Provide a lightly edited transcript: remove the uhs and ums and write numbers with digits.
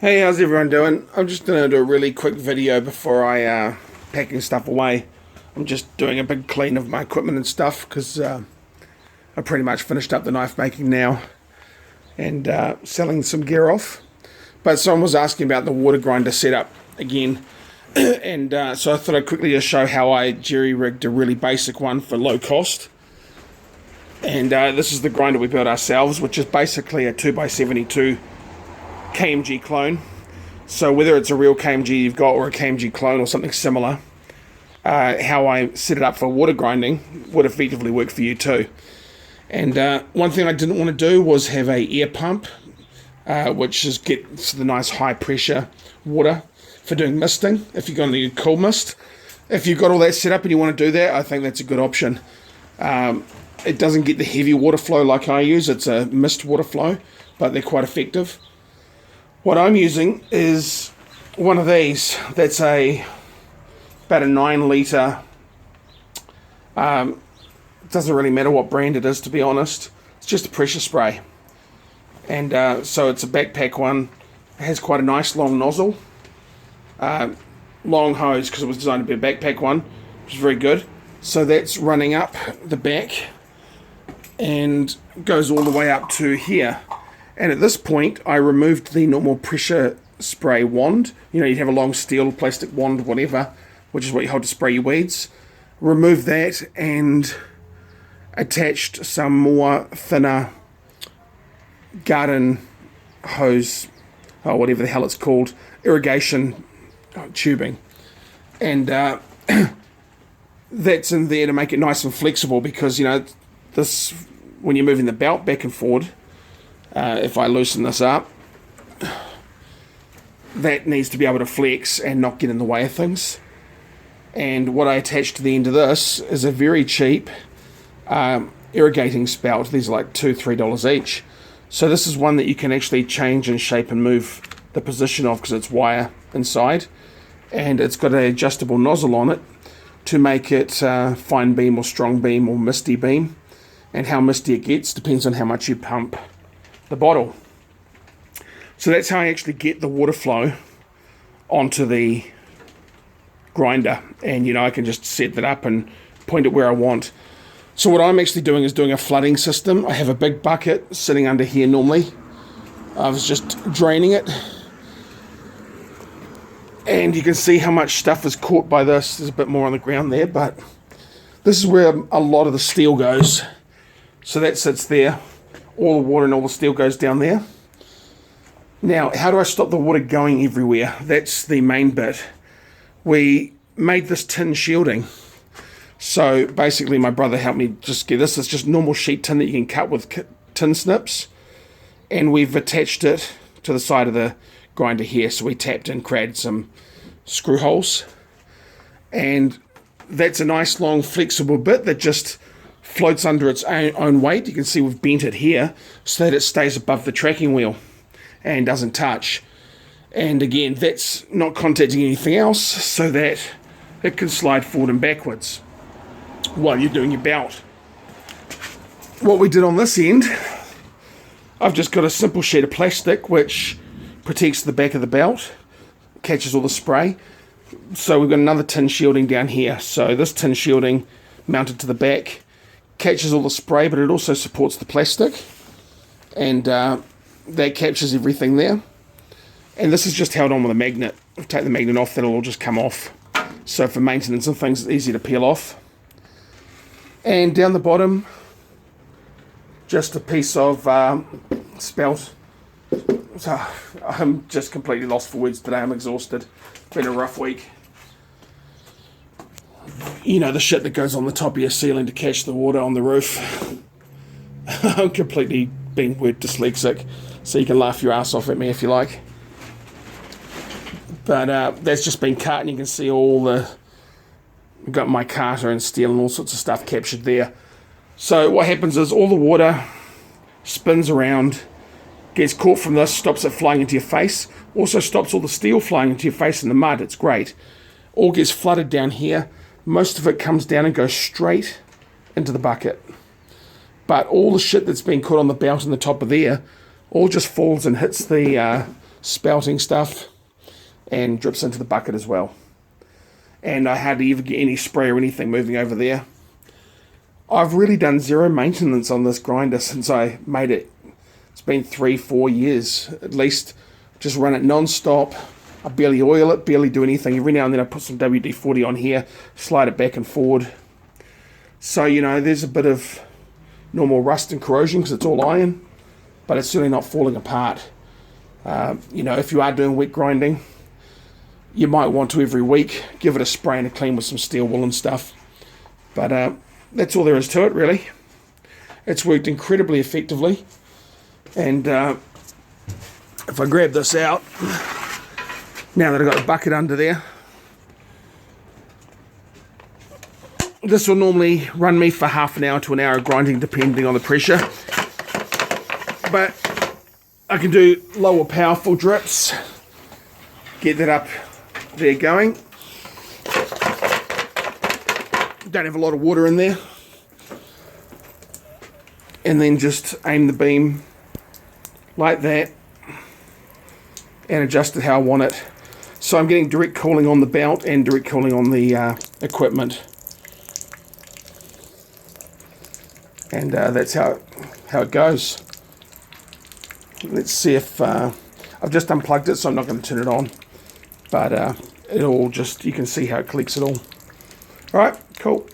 Hey, how's everyone doing? I'm just going to do a really quick video before I packing stuff away. I'm just doing a big clean of my equipment and stuff because I pretty much finished up the knife making now and selling some gear off. But someone was asking about the water grinder setup again, and so I thought I'd quickly just show how I jerry-rigged a really basic one for low cost. And this is the grinder we built ourselves, which is basically a 2x72 KMG clone. So whether it's a real KMG you've got or a KMG clone or something similar, how I set it up for water grinding would effectively work for you too. And one thing I didn't want to do was have a air pump, which is gets the nice high pressure water for doing misting if you're going to do cool mist. If you've got all that set up and you want to do that, I think that's a good option. It doesn't get the heavy water flow like I use. It's a mist water flow, but they're quite effective. What I'm using is one of these. That's about a 9 litre. Doesn't really matter what brand it is, to be honest. It's just a pressure spray, and so it's a backpack one. It has quite a nice long nozzle, long hose because it was designed to be a backpack one, which is very good. So that's running up the back and goes all the way up to here. And at this point, I removed the normal pressure spray wand. You know, you'd have a long steel, plastic wand, whatever, which is what you hold to spray your weeds. Removed that and attached some more thinner garden hose, or whatever the hell it's called, irrigation tubing. And that's in there to make it nice and flexible because, you know, this, when you're moving the belt back and forward, if I loosen this up, that needs to be able to flex and not get in the way of things. And what I attached to the end of this is a very cheap irrigating spout. These are like $2-3 each. So this is one that you can actually change and shape and move the position of because it's wire inside, and it's got an adjustable nozzle on it to make it fine beam or strong beam or misty beam. And how misty it gets depends on how much you pump the bottle. So that's how I actually get the water flow onto the grinder, and you know, I can just set that up and point it where I want. So what I'm actually doing is doing a flooding system. I have a big bucket sitting under here normally. I was just draining it, and you can see how much stuff is caught by this. There's a bit more on the ground there, but this is where a lot of the steel goes. So that sits there. All the water and all the steel goes down there. Now, how do I stop the water going everywhere? That's the main bit. We made this tin shielding. So basically my brother helped me just get this. It's just normal sheet tin that you can cut with tin snips. And we've attached it to the side of the grinder here. So we tapped and created some screw holes. And that's a nice long flexible bit that just floats under its own weight. You can see we've bent it here so that it stays above the tracking wheel and doesn't touch. And again, that's not contacting anything else so that it can slide forward and backwards while you're doing your belt. What we did on this end, I've just got a simple sheet of plastic which protects the back of the belt, catches all the spray. So we've got another tin shielding down here. So this tin shielding mounted to the back catches all the spray, but it also supports the plastic, and that captures everything there. And this is just held on with a magnet. If you take the magnet off, that'll all just come off. So for maintenance and things, it's easy to peel off. And down the bottom, just a piece of spelt. So I'm just completely lost for words today. I'm exhausted. It's been a rough week. You know, the shit that goes on the top of your ceiling to catch the water on the roof. I'm completely being word dyslexic, so you can laugh your ass off at me if you like. But that's just been cut, and you can see all the... I've got my carter and steel and all sorts of stuff captured there. So what happens is all the water spins around, gets caught from this, stops it flying into your face, also stops all the steel flying into your face in the mud. It's great. All gets flooded down here. Most of it comes down and goes straight into the bucket. But all the shit that's been caught on the belt and the top of there all just falls and hits the spouting stuff, and drips into the bucket as well. And I hardly ever get any spray or anything moving over there. I've really done zero maintenance on this grinder since I made it. It's been 3-4 years at least. Just run it non-stop. I barely oil it, barely do anything. Every now and then I put some WD-40 on here, slide it back and forward. So, you know, there's a bit of normal rust and corrosion because it's all iron, but it's certainly not falling apart. You know, if you are doing wet grinding, you might want to every week give it a spray and a clean with some steel wool and stuff. But that's all there is to it, really. It's worked incredibly effectively. And if I grab this out, now that I've got the bucket under there, this will normally run me for half an hour to an hour of grinding depending on the pressure. But I can do lower powerful drips, get that up there going. Don't have a lot of water in there. And then just aim the beam like that and adjust it how I want it. So I'm getting direct cooling on the belt and direct cooling on the equipment. And that's how it goes. Let's see if I've just unplugged it, so I'm not going to turn it on. But it'll just, you can see how it collects it all. All right, cool.